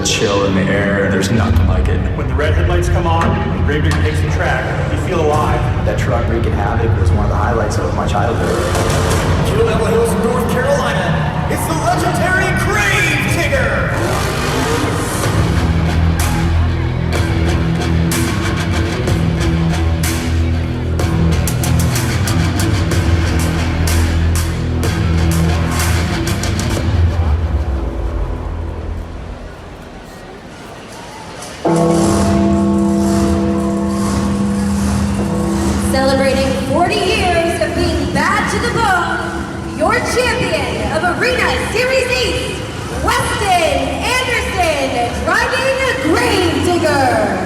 chill in the air, and there's nothing like it. When the red headlights come on and Gravedigger takes the track, you feel alive. That truck wreaking havoc was one of the highlights of my childhood. Kill Devil Hills, North Carolina. It's the legendary Gravedigger. Celebrating 40 years of being bad to the bone, your champion of Arena Series East, Weston Anderson, driving a Gravedigger.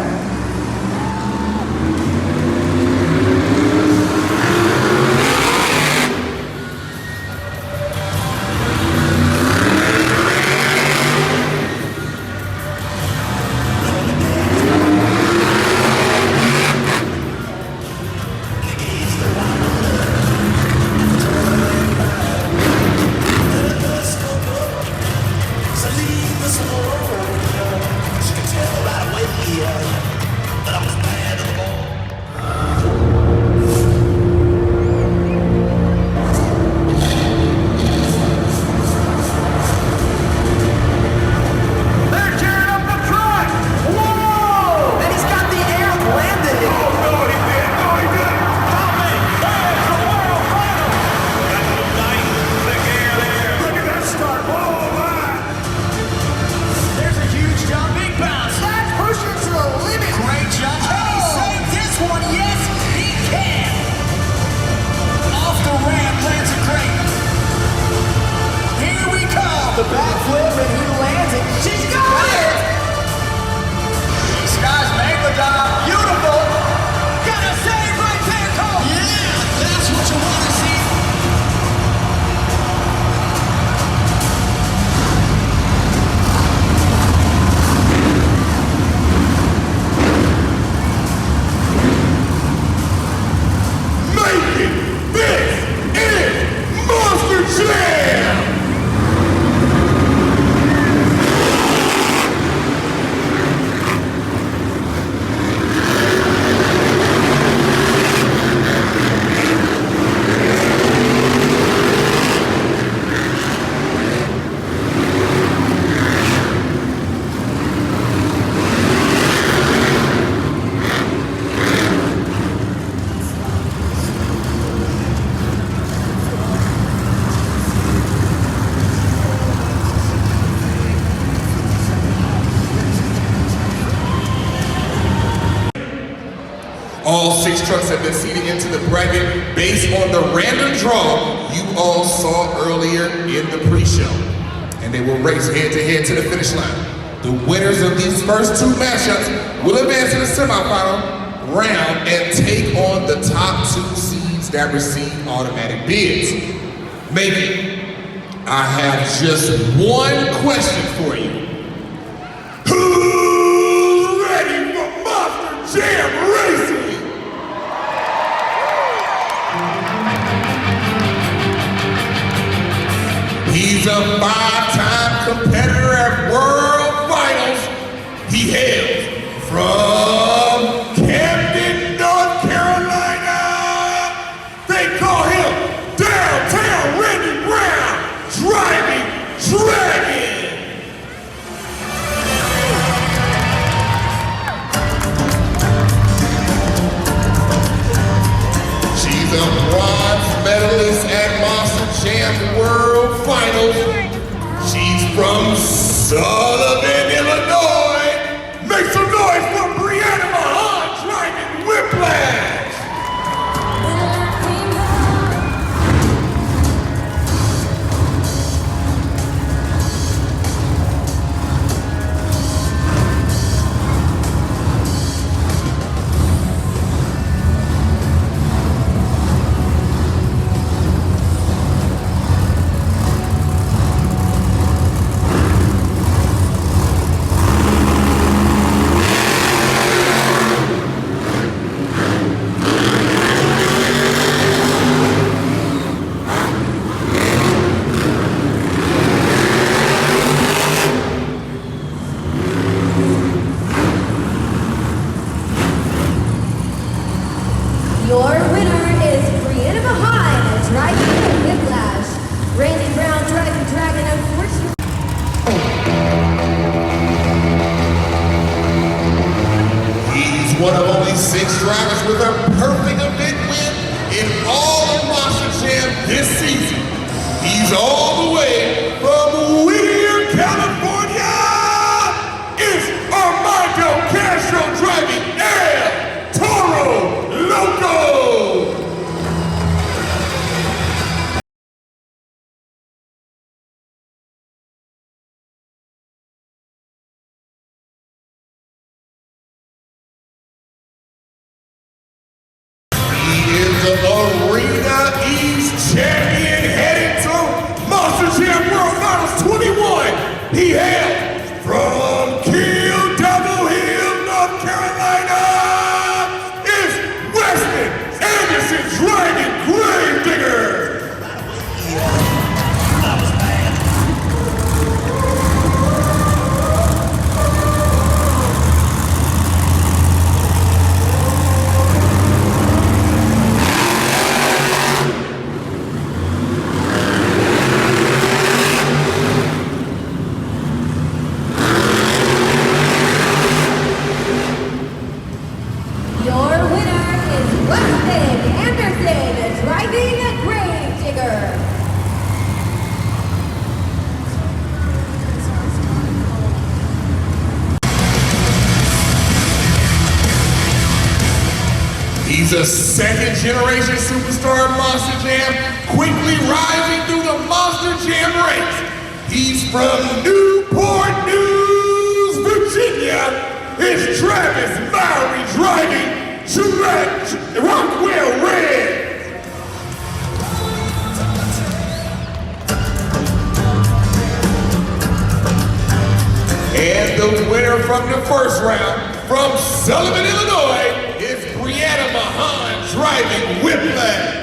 All 6 trucks have been seated into the bracket based on the random draw you all saw earlier in the pre-show. And they will race head-to-head to the finish line. The winners of these first 2 matchups will advance to the semifinal round and take on the top 2 seeds that receive automatic bids. Macon, I have just one question for you. Who's ready for Monster Jam Racing? He's a 5-time competitor at World Finals. He hails from Camden, North Carolina. They call him Downtown Randy Brown, Driving Dragon. She's a bronze medalist at Monster Jam World Finals. She's from Sullivan, Illinois. Make some noise for Brianna Mahon driving Whiplash. 6 drivers with a perfect event win in all of Monster Jam this season. He's all the way from Whittier, California. It's Armando Castro driving El Toro Loco. The Arena East champion heading to Monster Jam World Finals 21. He hails from Kill Double Hill, North Carolina. It's Weston Anderson Dragon Gravedigger. He's a second-generation superstar of Monster Jam, quickly rising through the Monster Jam ranks. He's from Newport News, Virginia. It's Travis Mowery driving Jurassic Rockwell R.E.D. And the winner from the first round, from Sullivan, Illinois, is Brianna Mahon driving Whiplash.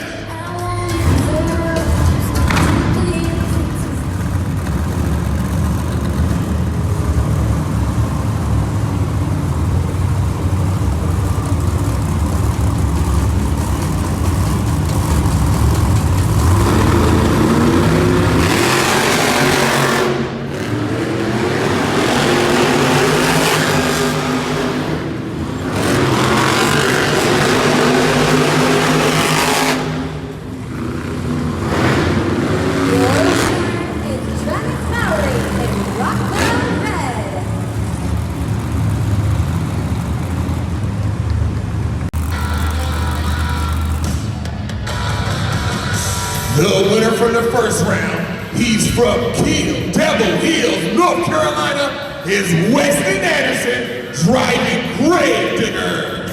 The winner from the first round, he's from Kill Devil Hills, North Carolina, is Weston Anderson driving Gravedigger.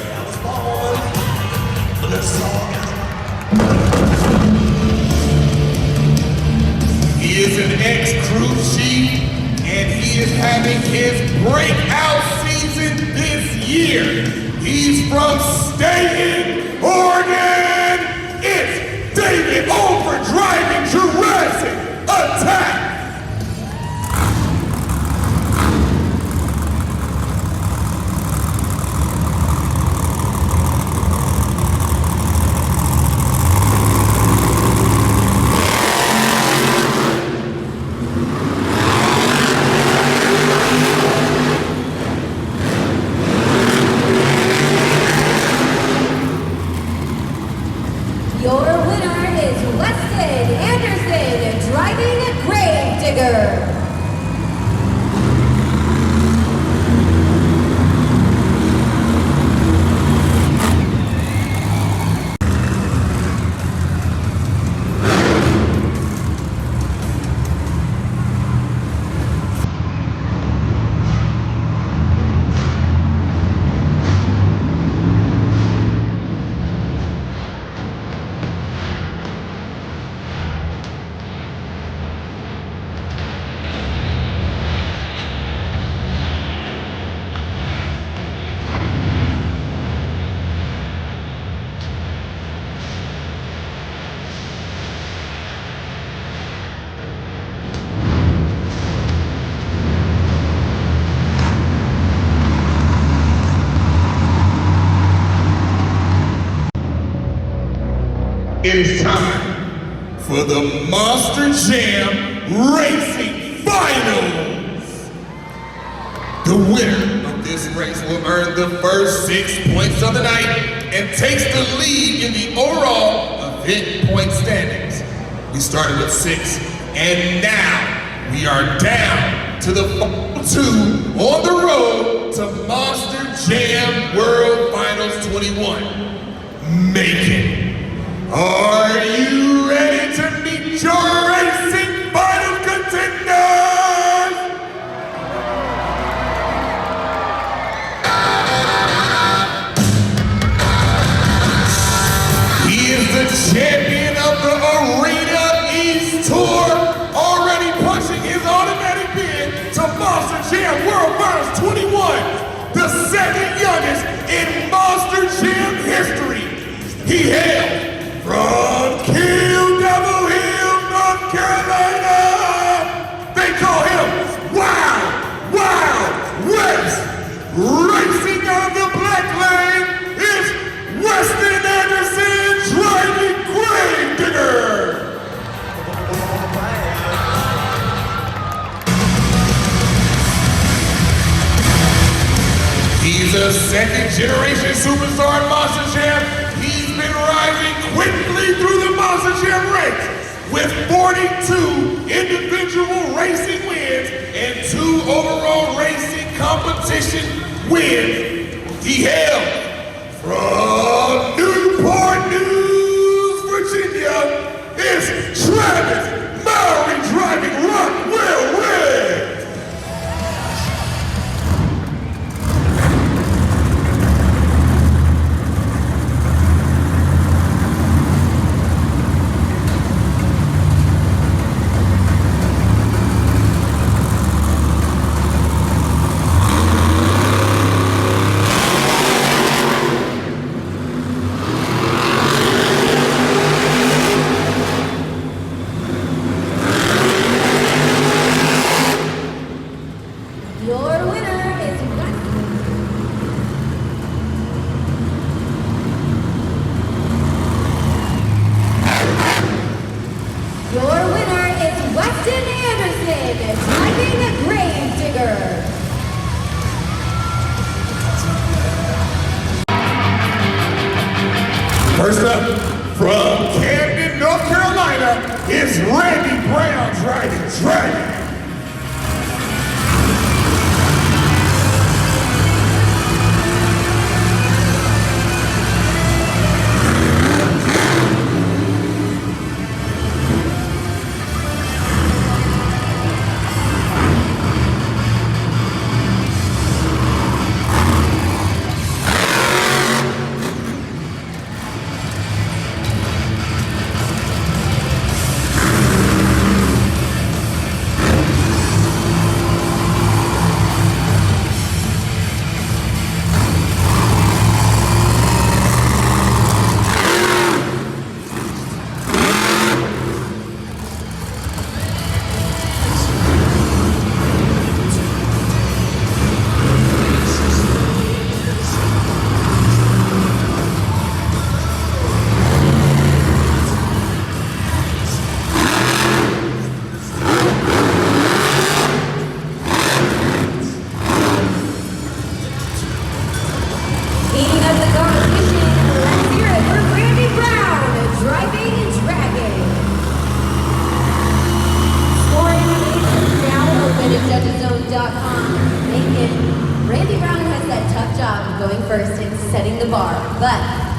He is an ex-crew chief, and he is having his breakout season this year. He's from Staten, Oregon. It's David Olfert driving Jurassic Attack. Your winner is Weston Anderson, driving Gravedigger. It is time for the Monster Jam Racing Finals. The winner of This race will earn the first 6 points of the night and takes the lead in the overall event point standings. We started with 6, and now we are down to the final 2 on the road to Monster Jam World Finals 21. Macon. Are you ready to meet your racing final contenders? He is the champion of the Arena East Tour, already punching his automatic bid to Monster Jam World Finals 21, the second youngest in Monster Jam history. He hails from Kill Devil Hill, North Carolina. They call him Wild West. Racing on the black lane is Weston driving Gravedigger. He's a second-generation superstar in Monster Jam. He's been rising quickly through the Monster Jam ranks with 42 individual racing wins and 2 overall racing competition wins. He hails from Newport News, Virginia. It's Travis Mowery driving Rockwell Red. First up, from Camden, North Carolina, is Randy Brown driving Dragon.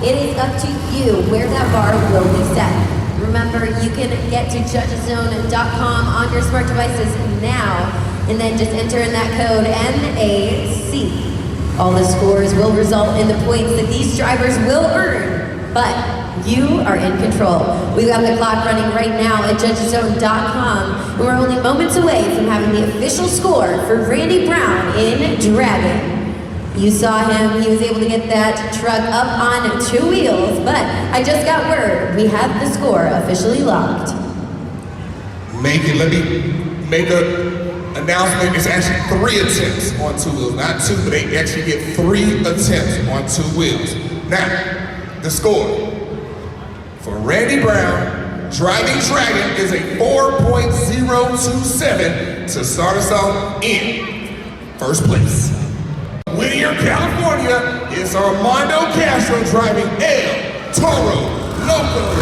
It is up to you where that bar will be set. Remember, you can get to judgeszone.com on your smart devices now, and then just enter in that code NAC. All the scores will result in the points that these drivers will earn, but you are in control. We've got the clock running right now at judgeszone.com, and we're only moments away from having the official score for Randy Brown in Dragon. You saw him, he was able to get that truck up on 2 wheels, but I just got word, we have the score officially locked. Macon, let me make an announcement. It's actually 3 attempts on 2 wheels, not 2, but they actually get 3 attempts on 2 wheels. Now, the score for Randy Brown driving Dragon is a 4.027 to start us off in first place. Whittier, California, is Armando Castro driving El Toro Loco.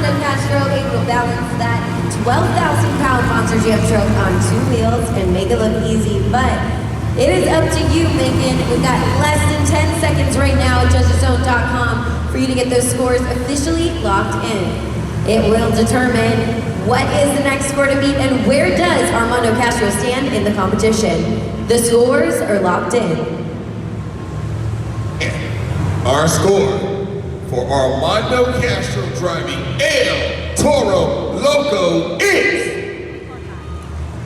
Castro able to balance that 12,000-pound monster jam truck on two wheels and make it look easy, but it is up to you, Macon. We've got less than 10 seconds right now at judgeszone.com for you to get those scores officially locked in. It will determine what is the next score to beat and where does Armando Castro stand in the competition. The scores are locked in. Our score for Armando Castro driving El Toro Loco is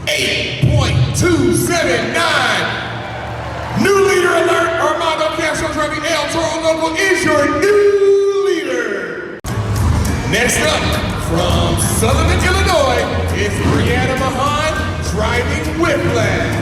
8.279. New leader alert! Armando Castro driving El Toro Loco is your new leader. Next up, from Southern Illinois, is Brianna Mahon driving Whiplash.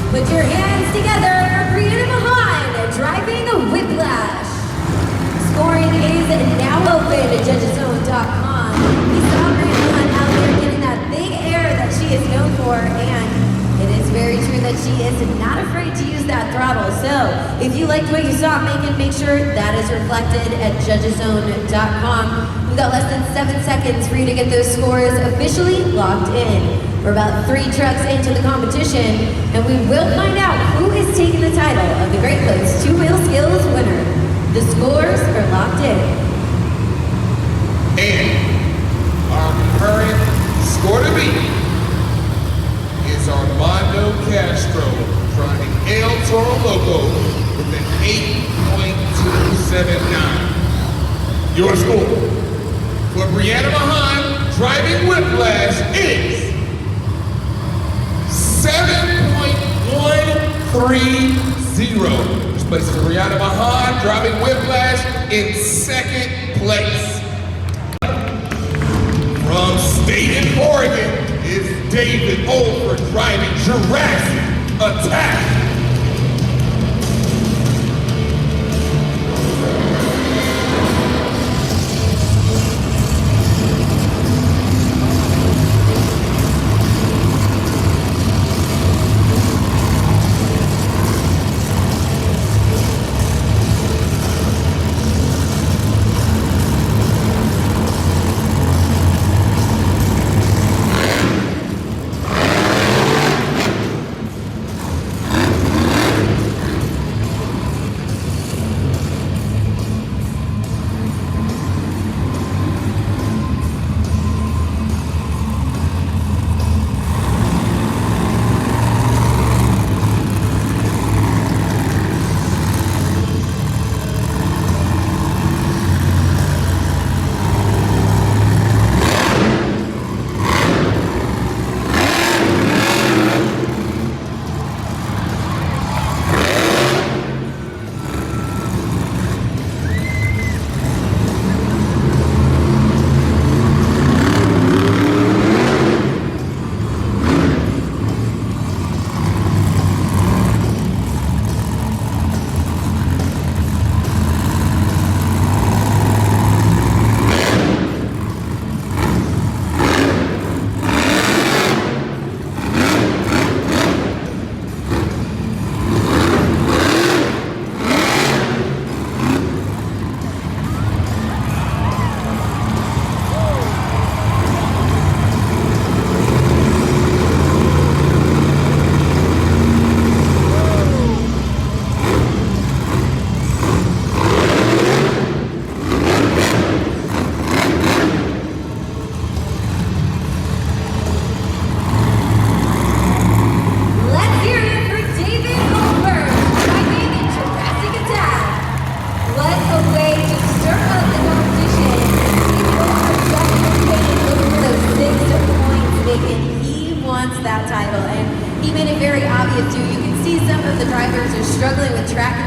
Put your hands together for Brianna Mahon driving the Whiplash. Scoring is now open at judgeszone.com. We saw Brianna out there getting that big air that she is known for, and it is very true that she is not afraid to use that throttle. So if you liked what you saw, make sure that is reflected at judgeszone.com. We've got less than 7 seconds for you to get those scores officially locked in. We're about 3 trucks into the competition, and we will find out who is taking the title of the Great Lakes Two-Wheel Skills winner. The scores are locked in. And our current score to beat is Armando Castro driving El Toro Loco with an 8.279. Your score for Brianna Mahon driving Whiplash is 7.130. This places Brianna Mahon driving Whiplash in 2nd place. From State in Oregon is David Olfert driving Jurassic Attack.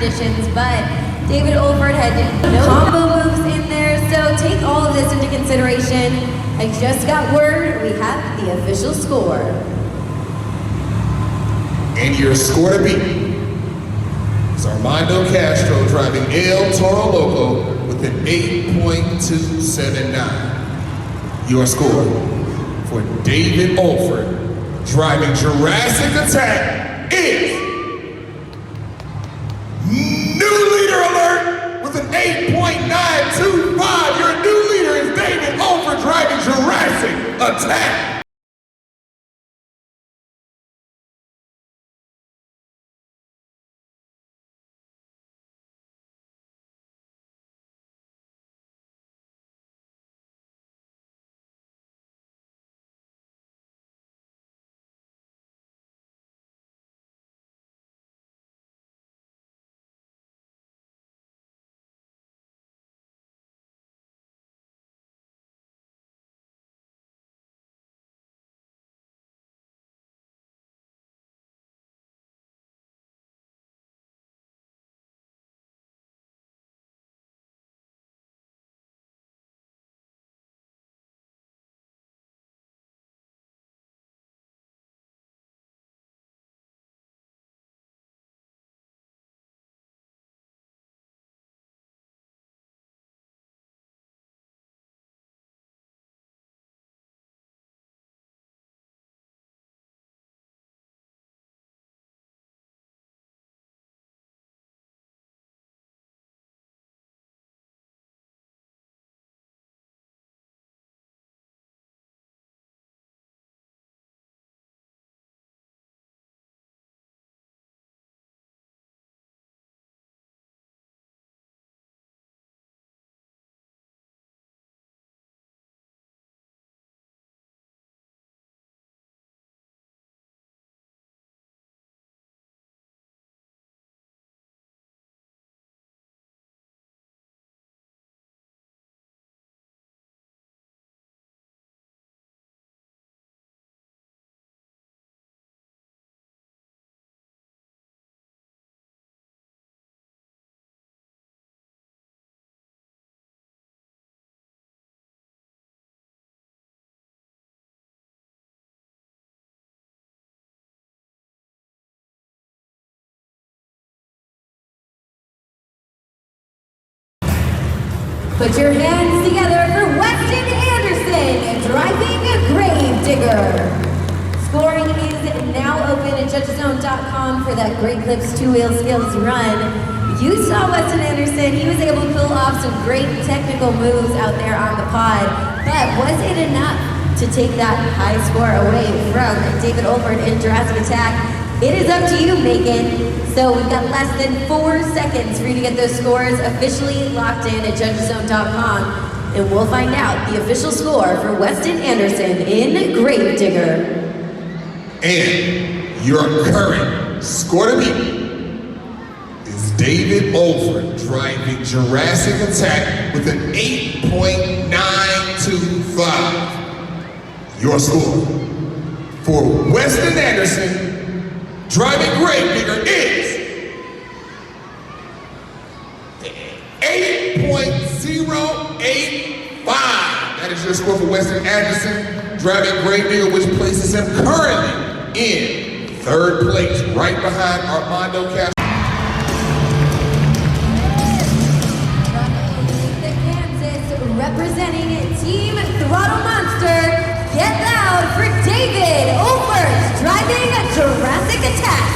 conditions, but David Olfert had no combo moves in there, so take all of this into consideration. I just got word we have the official score. And your score to beat is Armando Castro driving El Toro Loco with an 8.279. Your score for David Olfert driving Jurassic Attack is new leader alert with an 8.925. Your new leader is David Olfert driving Jurassic Attack. Put your hands together for Weston Anderson, driving a grave digger. Scoring is now open at judgeszone.com for that Great Clips two-wheel skills run. You saw Weston Anderson, he was able to pull off some great technical moves out there on the pod, but was it enough to take that high score away from David Olfert in Jurassic Attack? It is up to you, Macon. So we've got less than 4 seconds for you to get those scores officially locked in at judgeszone.com, and we'll find out the official score for Weston Anderson in Gravedigger. And your current score to beat is David Olfert driving Jurassic Attack with an 8.925. Your score for Weston Anderson driving Gravedigger is 8.085. That is your score for Weston Anderson driving Gravedigger, which places him currently in 3rd place, right behind Armando Castro. The Kansas representing Team Throttle Monster, get loud for David Olfert driving Jurassic Attack.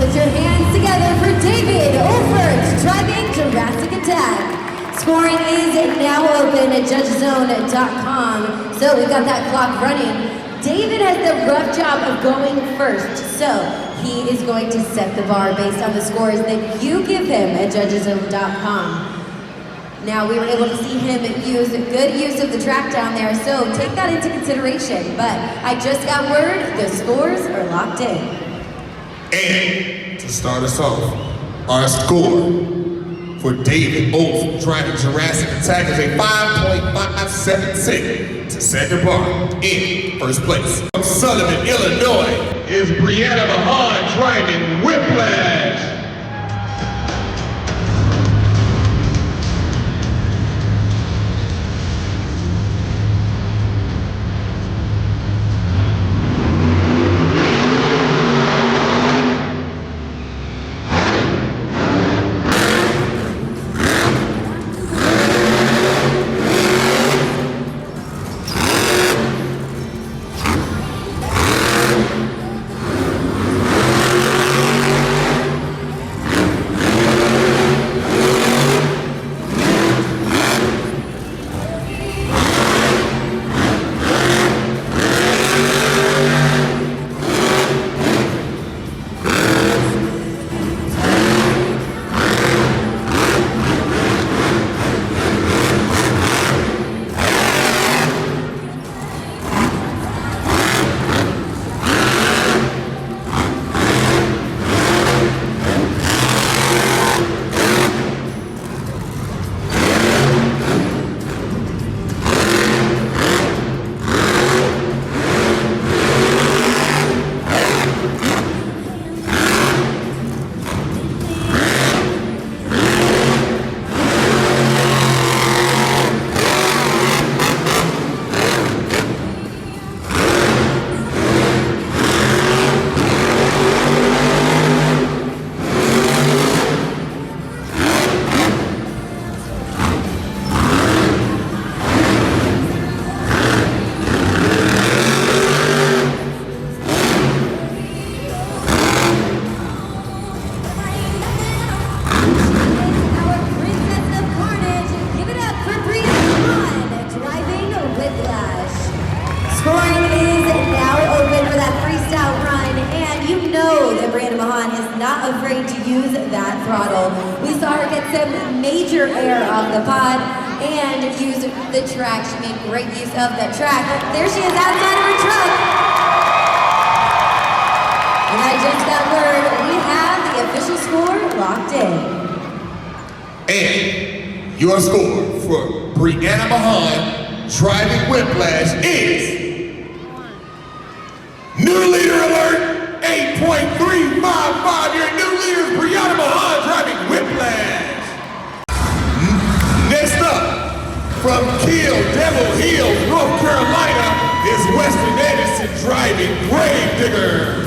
Put your hands together for David Olfert driving Jurassic Attack. Scoring is now open at judgezone.com. So we've got that clock running. David has the rough job of going first. So he is going to set the bar based on the scores that you give him at judgezone.com. Now we were able to see him use good use of the track down there, so take that into consideration. But I just got word, the scores are locked in. And to start us off, our score for David Olfert driving Jurassic Attack is a 5.576 to set the bar in first place. From Sullivan, Illinois, is Brianna Mahon driving Whiplash. Mahon is not afraid to use that throttle. We saw her get some major air off the pod and use the track. She made great use of that track. There she is outside of her truck. And I just got word, we have the official score locked in. And your score for Brianna Mahon driving Whiplash is new leader alert, 8.355. Your new leader is Brianna Mahon driving Whiplash. Next up, from Kill Devil Hills, North Carolina, is Weston Anderson driving Gravedigger.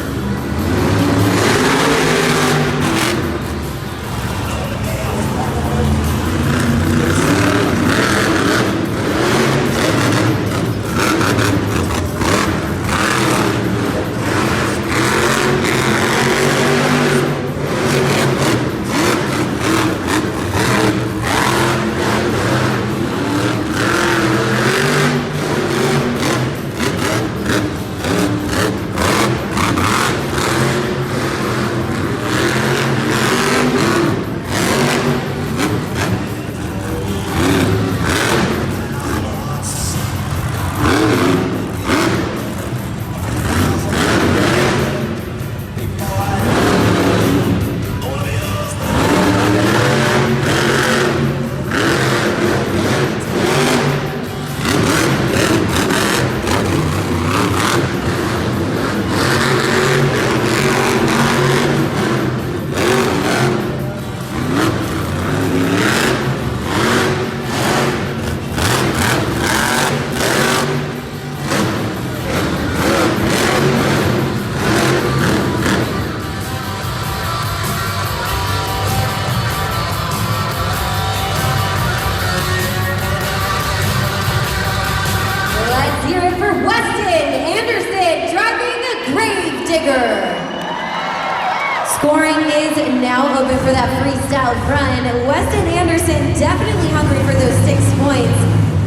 Scoring is now open for that freestyle run. Weston Anderson definitely hungry for those 6 points.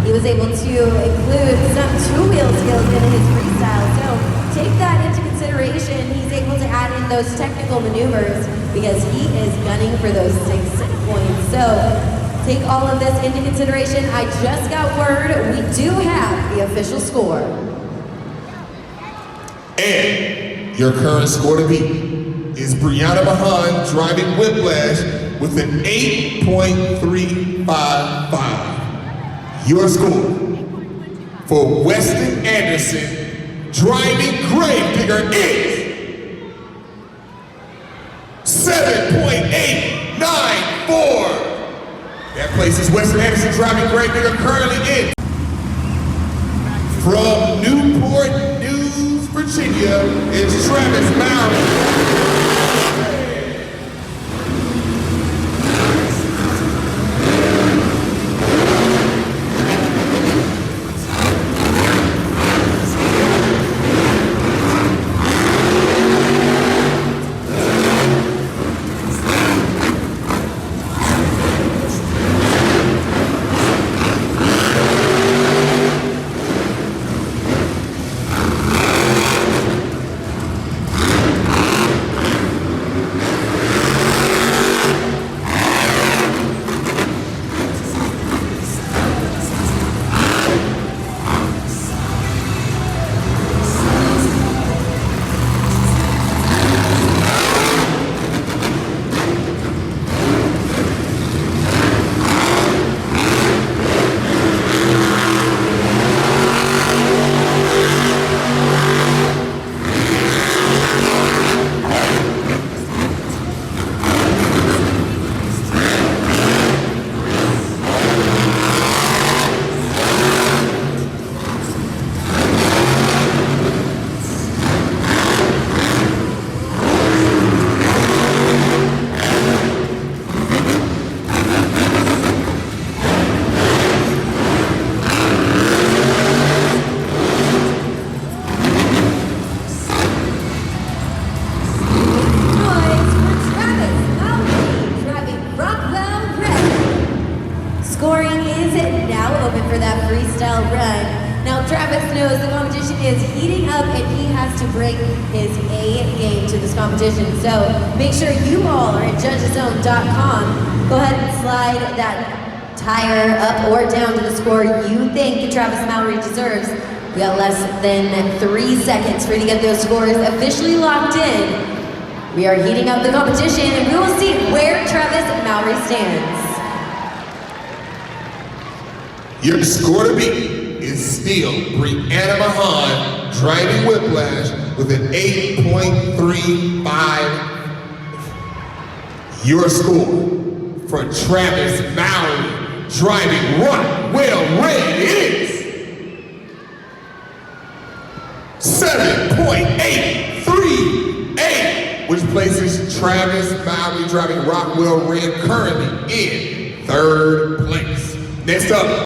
He was able to include some two-wheel skills in his freestyle, so take that into consideration. He's able to add in those technical maneuvers because he is gunning for those 6 points. So take all of this into consideration. I just got word we do have the official score. And your current score to beat is Brianna Mahon driving Whiplash with an 8.355. Your score for Weston Anderson driving Gravedigger is 7.894. That places Weston Anderson driving Gravedigger currently in. From Newport News, Virginia, is Travis Mowery. Scoring is now open for that freestyle run. Now Travis knows the competition is heating up and he has to bring his A game to this competition. So make sure you all are at judgeszone.com. Go ahead and slide that tire up or down to the score you think Travis Mowery deserves. We got less than 3 seconds for you to get those scores officially locked in. We are heating up the competition and we will see where Travis Mowery stands. Your score to beat is still Brianna Mahon driving Whiplash with an 8.35. Your score for Travis Mowery driving Rockwell R.E.D is 7.838, which places Travis Mowery driving Rockwell R.E.D currently in 3rd place. Next up.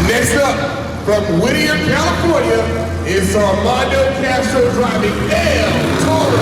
Next up, from Whittier, California, is Armando Castro driving Toro.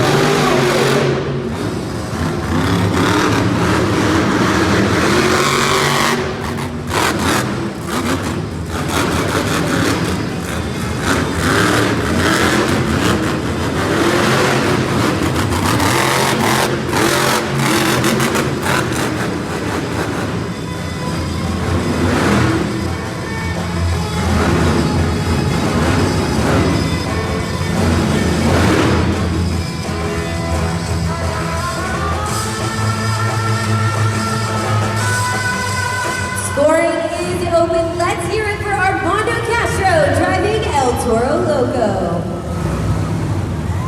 Scoring is open. Let's hear it for Armando Castro driving Toro Loco.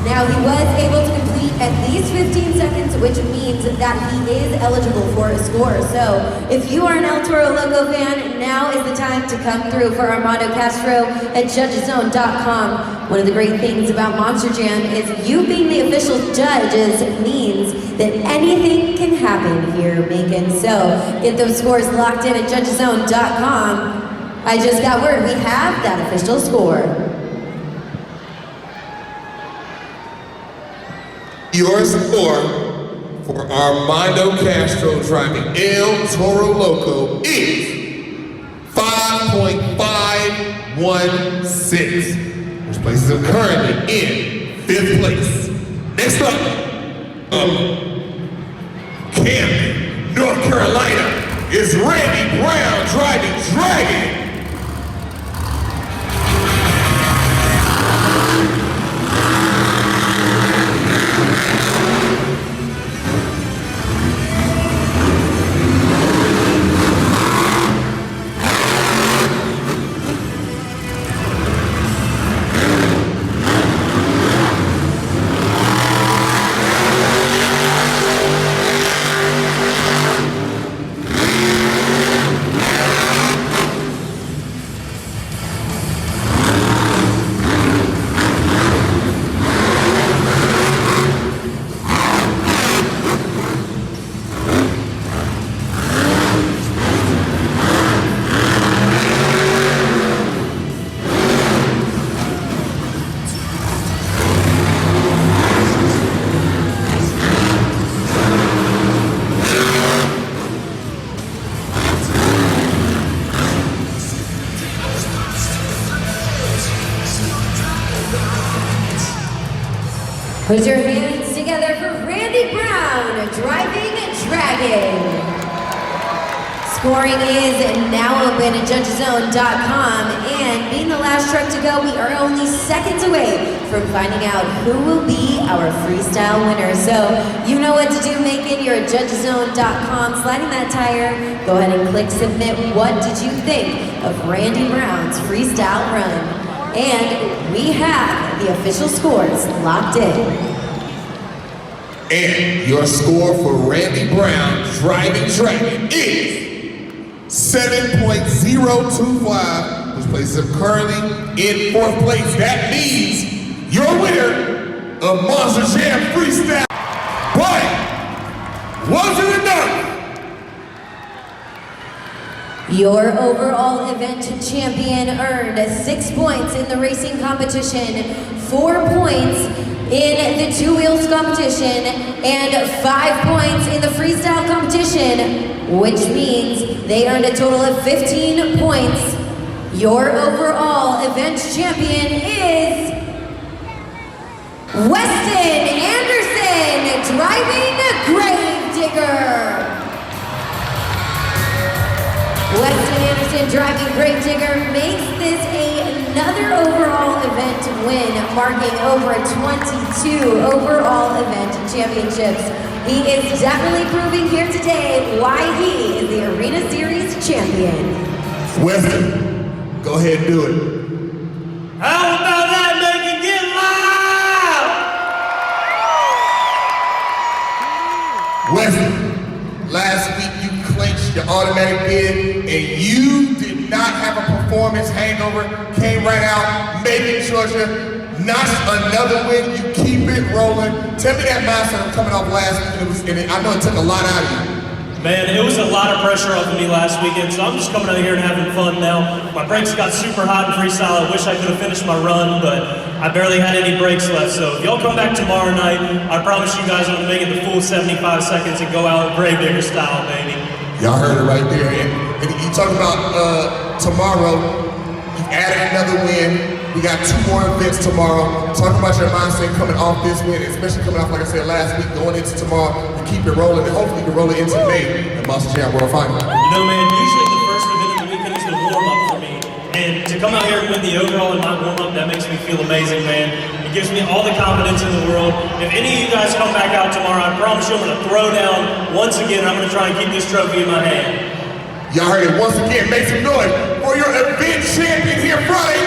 Now he was able to complete at least 15 seconds, which means that he is eligible for a score. So if you are an Toro Loco fan, now is the time to come through for Armando Castro at judgeszone.com. One of the great things about Monster Jam is you being the official judges means that anything can happen here, Macon. So get those scores locked in at judgeszone.com. I just got word we have that official score. Your score for Armando Castro driving El Toro Loco is 5.516, which places him currently in 5th place. Next up, Camden, North Carolina, is Randy Brown driving Dragon. Put your hands together for Randy Brown, driving Dragon. Scoring is now open at judgeszone.com, and being the last truck to go, we are only seconds away from finding out who will be our freestyle winner. So you know what to do, Macon. You're at judgeszone.com, sliding that tire. Go ahead and click submit. What did you think of Randy Brown's freestyle run? And we have the official scores locked in. And your score for Randy Brown driving Dragon is 7.025, which places him currently in 4th place. That means your winner of Monster Jam Freestyle. But wasn't enough. Your overall event champion earned 6 points in the racing competition, 4 points in the 2 wheels competition, and 5 points in the freestyle competition, which means they earned a total of 15 points. Your overall event champion is Weston Anderson, driving Gravedigger. Weston Anderson driving Gravedigger makes this another overall event win, marking over 22 overall event championships. He is definitely proving here today why he is the Arena Series champion. Weston, go ahead and do it. How about that, Macon? Get loud! Weston, last week you clinched your automatic bid and you did not have a performance hangover, came right out, Macon, Georgia, notched another win, you keep it rolling. Tell me that mindset of coming off last week, and I know it took a lot out of you. Man, it was a lot of pressure off of me last weekend, so I'm just coming out here and having fun now. My brakes got super hot in freestyle. I wish I could have finished my run, but I barely had any brakes left. So if y'all come back tomorrow night, I promise you guys I'm gonna make it the full 75 seconds and go out Gravedigger style, baby. Y'all heard it right there. And you talk about tomorrow, you added another win. We got 2 more events tomorrow. Talk about your mindset coming off this win, especially coming off, like I said, last week, going into tomorrow, and keep it rolling, and hopefully you can roll it into May and Monster Jam World Final. You know, man, usually the first event of the weekend is the warm-up for me. And to come out here and win the overall in my warm-up, that makes me feel amazing, man. It gives me all the confidence in the world. If any of you guys come back out tomorrow, I promise you I'm gonna throw down once again. I'm gonna try and keep this trophy in my hand. Y'all heard it once again. Make some noise for your event champion here Friday